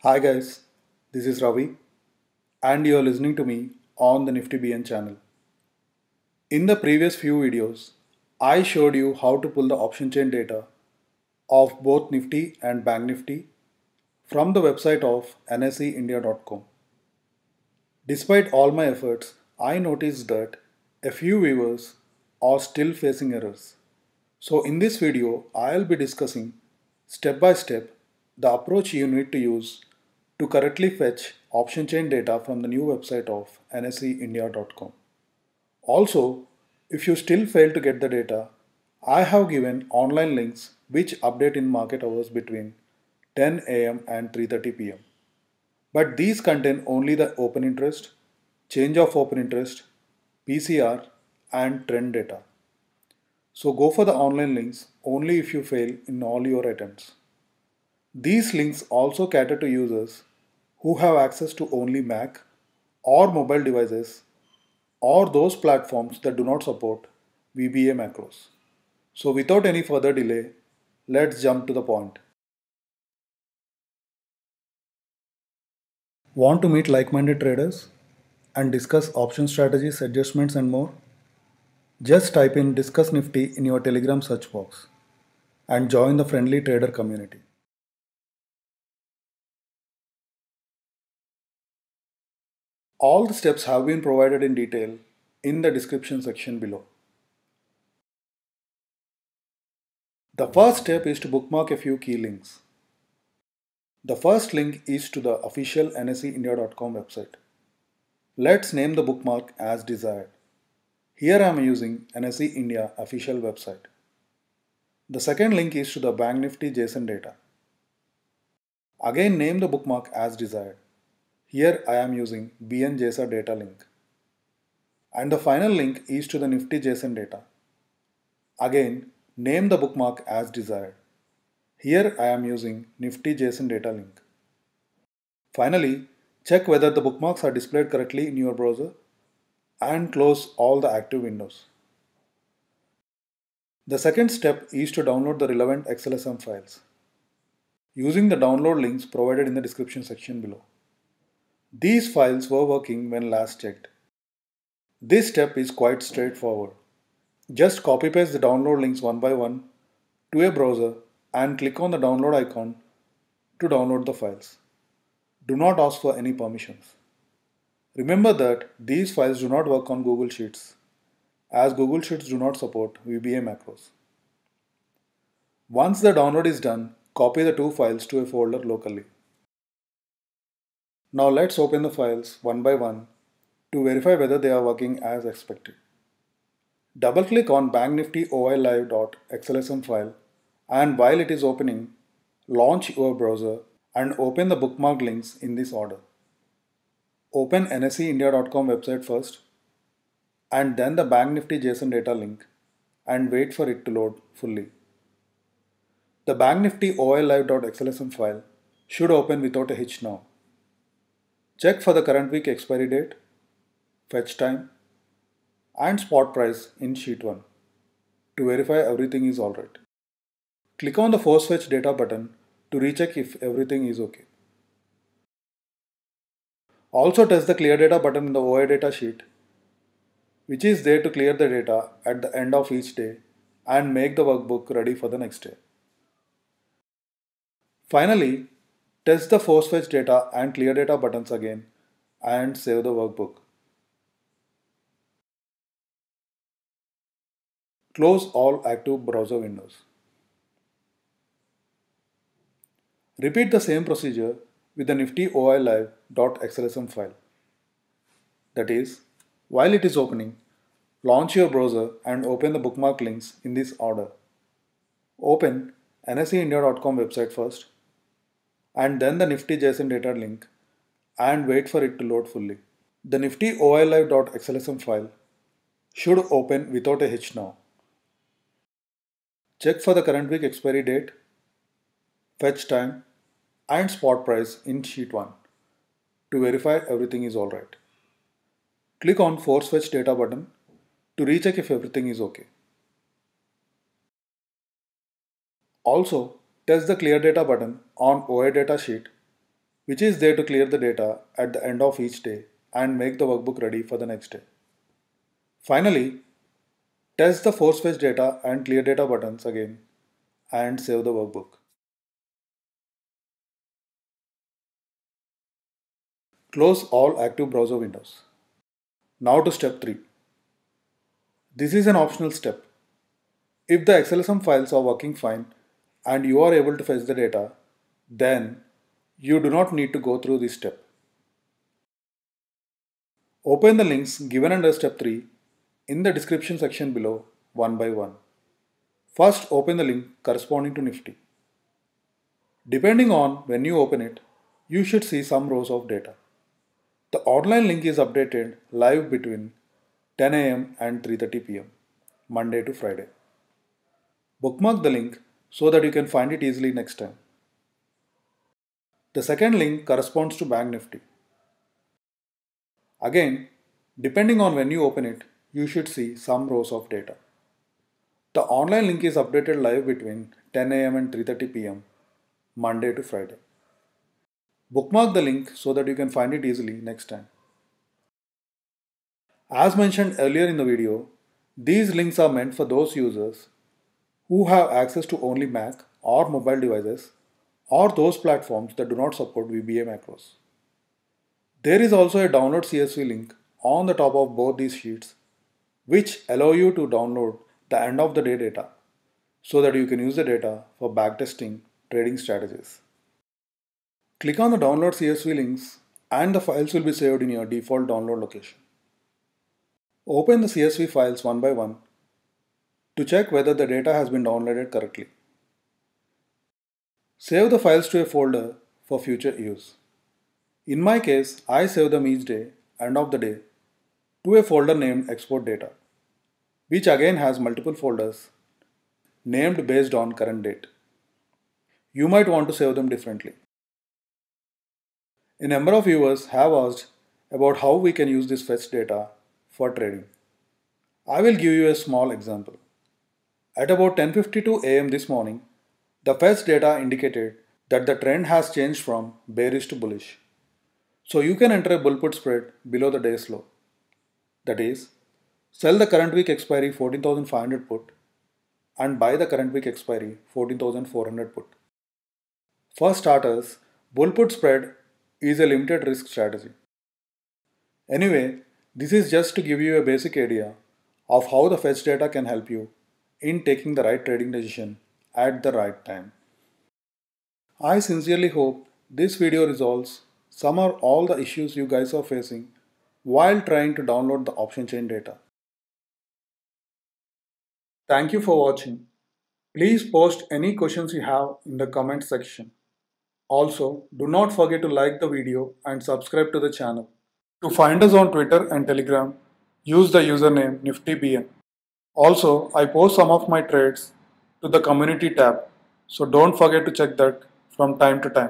Hi guys, this is Ravi and you are listening to me on the Nifty BN channel. In the previous few videos, I showed you how to pull the option chain data of both Nifty and Bank Nifty from the website of nseindia.com. Despite all my efforts, I noticed that a few viewers are still facing errors. So in this video, I'll be discussing step by step the approach you need to use to correctly fetch option chain data from the new website of nseindia.com. Also, if you still fail to get the data, I have given online links which update in market hours between 10 am and 3:30 pm. But these contain only the open interest, change of open interest, PCR, and trend data. So go for the online links only if you fail in all your attempts. These links also cater to users who have access to only Mac or mobile devices or those platforms that do not support VBA macros. So without any further delay, let's jump to the point. Want to meet like-minded traders and discuss option strategies, adjustments and more? Just type in Discuss Nifty in your Telegram search box and join the friendly trader community. All the steps have been provided in detail in the description section below. The first step is to bookmark a few key links. The first link is to the official nseindia.com website. Let's name the bookmark as desired. Here I am using NSE India official website. The second link is to the Bank Nifty JSON data. Again name the bookmark as desired. Here I am using BN data link. And the final link is to the Nifty JSON data. Again name the bookmark as desired. Here I am using Nifty JSON data link. Finally, check whether the bookmarks are displayed correctly in your browser and close all the active windows. The second step is to download the relevant XLSM files using the download links provided in the description section below. These files were working when last checked. This step is quite straightforward. Just copy paste the download links one by one to a browser and click on the download icon to download the files. Do not ask for any permissions. Remember that these files do not work on Google Sheets, as Google Sheets do not support VBA macros. Once the download is done, copy the two files to a folder locally. Now let's open the files one by one to verify whether they are working as expected. Double-click on Bank Nifty OILive.xlsm file, and while it is opening, launch your browser and open the bookmark links in this order. Open nseindia.com website first and then the Bank Nifty JSON data link and wait for it to load fully. The Bank Nifty OILive.xlsm file should open without a hitch now. Check for the current week expiry date, fetch time, and spot price in sheet 1 to verify everything is alright. Click on the Force Fetch Data button to recheck if everything is okay. Also test the Clear Data button in the OI data sheet, which is there to clear the data at the end of each day and make the workbook ready for the next day. Finally, test the Force Fetch Data and Clear Data buttons again and save the workbook. Close all active browser windows. Repeat the same procedure with the Nifty OILive.xlsm file. That is, while it is opening, launch your browser and open the bookmark links in this order. Open nseindia.com website first and then the Nifty JSON data link and wait for it to load fully. The Nifty OILive.xlsm file should open without a hitch now. Check for the current week expiry date, fetch time, and spot price in sheet 1 to verify everything is alright. Click on Force Fetch Data button to recheck if everything is okay. Also, test the Clear Data button on OI data sheet, which is there to clear the data at the end of each day and make the workbook ready for the next day. Finally, test the force fetch data and clear data buttons again and save the workbook. Close all active browser windows. Now to step 3. This is an optional step. If the XLSM files are working fine and you are able to fetch the data, then you do not need to go through this step. Open the links given under step 3 in the description section below one by one. First, open the link corresponding to Nifty. Depending on when you open it, you should see some rows of data. The online link is updated live between 10 a.m. and 3:30 p.m. Monday to Friday. Bookmark the link so that you can find it easily next time. The second link corresponds to Bank Nifty. Again, depending on when you open it, you should see some rows of data. The online link is updated live between 10 a.m. and 3:30 p.m. Monday to Friday. Bookmark the link so that you can find it easily next time. As mentioned earlier in the video, these links are meant for those users who have access to only Mac or mobile devices or those platforms that do not support VBA macros. There is also a download CSV link on the top of both these sheets which allow you to download the end of the day data so that you can use the data for backtesting trading strategies. Click on the download CSV links and the files will be saved in your default download location. Open the CSV files one by one to check whether the data has been downloaded correctly. Save the files to a folder for future use. In my case, I save them each day, end of the day, to a folder named Export Data, which again has multiple folders named based on current date. You might want to save them differently. A number of viewers have asked about how we can use this fetch data for trading. I will give you a small example. At about 10:52 a.m. this morning, the fetch data indicated that the trend has changed from bearish to bullish. So you can enter a bull put spread below the day's low. That is, sell the current week expiry 14,500 put and buy the current week expiry 14,400 put. For starters, bull put spread is a limited risk strategy. Anyway, this is just to give you a basic idea of how the fetch data can help you in taking the right trading decision at the right time. I sincerely hope this video resolves some or all the issues you guys are facing while trying to download the option chain data. Thank you for watching. Please post any questions you have in the comment section. Also, do not forget to like the video and subscribe to the channel. To find us on Twitter and Telegram, use the username NiftyBN. Also, I post some of my trades to the community tab, so don't forget to check that from time to time.